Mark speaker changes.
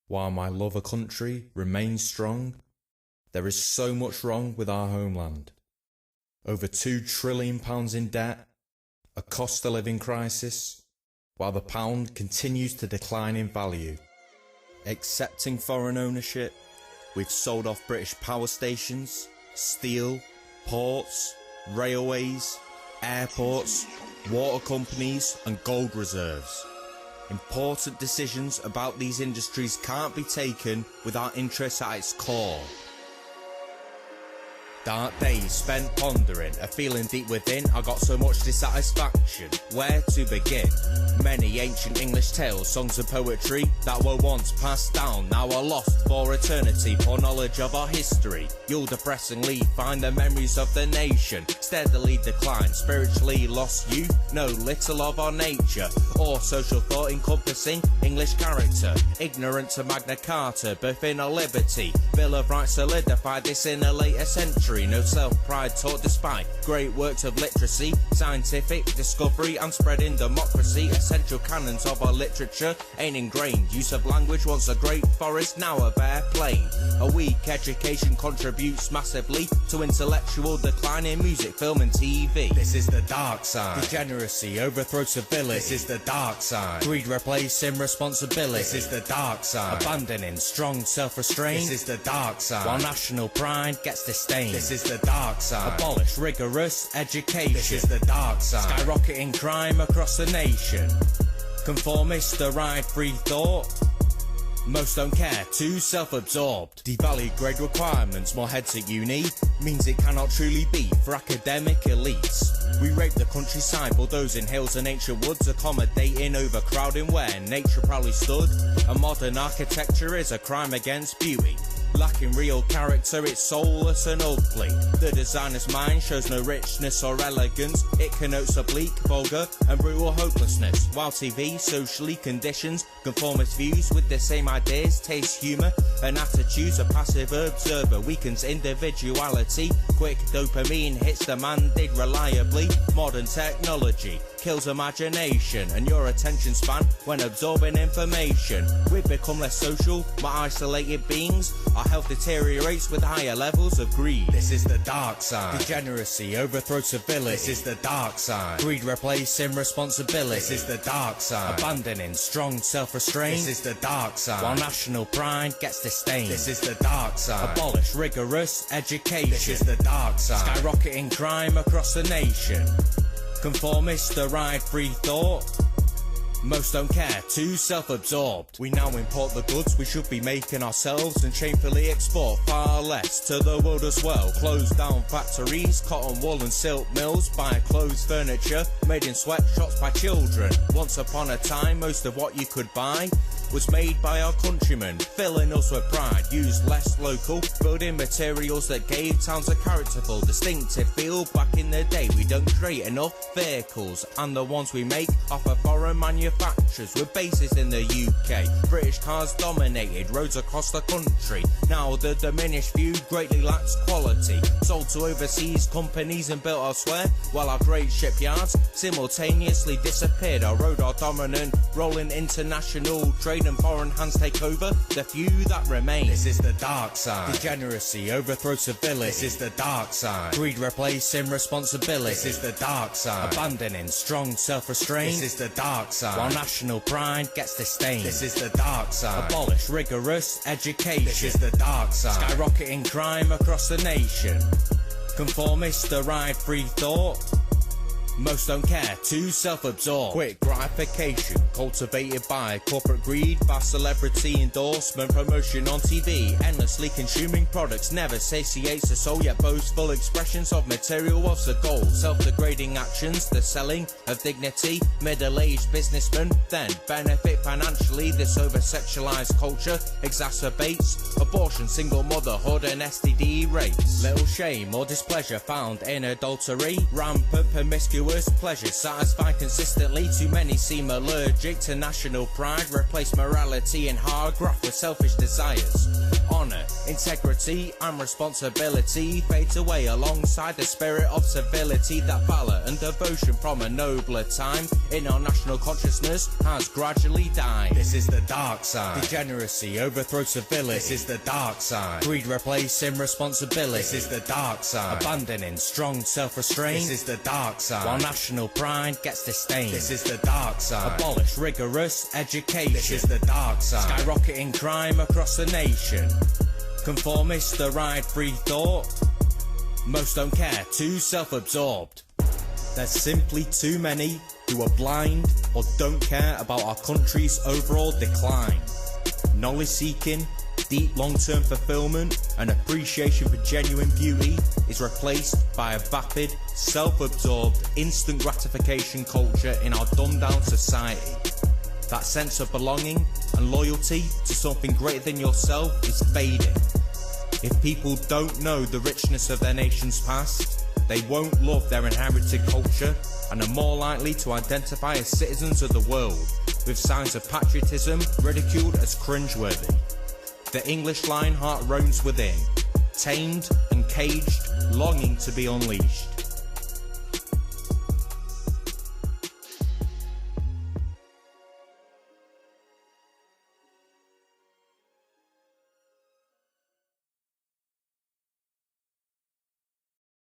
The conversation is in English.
Speaker 1: While my love of country remains strong, there is so much wrong with our homeland. Over £2 trillion in debt, a cost of living crisis, while the pound continues to decline in value. Accepting foreign ownership, we've sold off British power stations, steel, ports, railways, airports, water companies and gold reserves. Important decisions about these industries can't be taken with our interests at its core. Dark days spent pondering, a feeling deep within, I got so much dissatisfaction. Where to begin? Many ancient English tales, songs and poetry that were once passed down, now are lost for eternity. Poor knowledge of our history, you'll depressingly find the memories of the nation steadily decline. Spiritually lost youth know little of our nature or social thought encompassing English character. Ignorant to Magna Carta, birth in our liberty, Bill of Rights solidified this in a later century. No self-pride taught despite great works of literacy, scientific discovery and spreading democracy. Essential canons of our literature ain't ingrained. Use of language once a great forest, now a bare plain. A weak education contributes massively to intellectual decline in music, film and TV. This is the dark side. Degeneracy overthrows civility. This is the dark side. Greed replacing responsibility. This is the dark side. Abandoning strong self-restraint. This is the dark side. While national pride gets disdained. This is the dark side. Abolish rigorous education. This is the dark side. Skyrocketing crime across the nation. Conformists deride free thought. Most don't care, too self-absorbed. Devalue grade requirements, more heads at uni means it cannot truly be for academic elites. We rape the countryside, bulldozing hills and ancient woods, accommodating overcrowding where nature proudly stood. A modern architecture is a crime against beauty. Lacking real character, it's soulless and ugly. The designer's mind shows no richness or elegance. It connotes oblique, vulgar and brutal hopelessness. While TV socially conditions conformist views with the same ideas, taste, humour and attitudes. A passive observer weakens individuality. Quick dopamine hits demanded reliably. Modern technology kills imagination and your attention span when absorbing information. We've become less social, more isolated beings. Our health deteriorates with higher levels of greed. This is the dark side. Degeneracy overthrows civility. This is the dark side. Greed replacing responsibility. This is the dark side. Abandoning strong self-restraint. This is the dark side. While national pride gets disdained. This is the dark side. Abolish rigorous education. This is the dark side. Skyrocketing crime across the nation. Conformists deride free thought. Most don't care, too self-absorbed. We now import the goods we should be making ourselves and shamefully export far less to the world as well. Close down factories, cotton, wool and silk mills. Buy clothes, furniture made in sweatshops by children. Once upon a time, most of what you could buy was made by our countrymen, filling us with pride. Used less local building materials that gave towns a characterful, distinctive feel. Back in the day, we don't create enough vehicles, and the ones we make offer foreign manufacturers with bases in the UK. British cars dominated roads across the country. Now the diminished view greatly lacks quality. Sold to overseas companies and built elsewhere, while our great shipyards simultaneously disappeared. Our road are dominant, rolling international trade and foreign hands take over the few that remain. This is the dark side. Degeneracy overthrows civility. This is the dark side. Greed replacing responsibility. This is the dark side. Abandoning strong self-restraint. This is the dark side. While national pride gets disdained. This is the dark side. Abolish rigorous education. This is the dark side. Skyrocketing crime across the nation. Conformists deride free thought. Most don't care, too self-absorbed. Quick gratification cultivated by corporate greed, fast celebrity endorsement, promotion on TV. Endlessly consuming products never satiates the soul, yet boastful expressions of material was the goal. Self-degrading actions, the selling of dignity. Middle-aged businessmen then benefit financially. This over-sexualized culture exacerbates abortion, single motherhood and STD rates. Little shame or displeasure found in adultery. Rampant promiscuous pleasures satisfied consistently. Too many seem allergic to national pride. Replace morality and hard graft with selfish desires. honour, integrity and responsibility fades away alongside the spirit of civility. That valour and devotion from a nobler time in our national consciousness has gradually died. This is the dark side. Degeneracy overthrows civility. This is the dark side. Greed replacing responsibility. This is the dark side. Abandoning strong self-restraint. This is the dark side. While national pride gets disdained. This is the dark side. Abolish rigorous education. This is the dark side. Skyrocketing crime across the nation. Conformists deride free thought. Most don't care, too self-absorbed. There's simply too many who are blind or don't care about our country's overall decline. Knowledge seeking, deep long-term fulfillment and appreciation for genuine beauty is replaced by a vapid, self-absorbed, instant gratification culture in our dumbed-down society. That sense of belonging and loyalty to something greater than yourself is fading. If people don't know the richness of their nation's past, they won't love their inherited culture and are more likely to identify as citizens of the world, with signs of patriotism ridiculed as cringeworthy. The English lion heart roams within, tamed and caged, longing to be unleashed.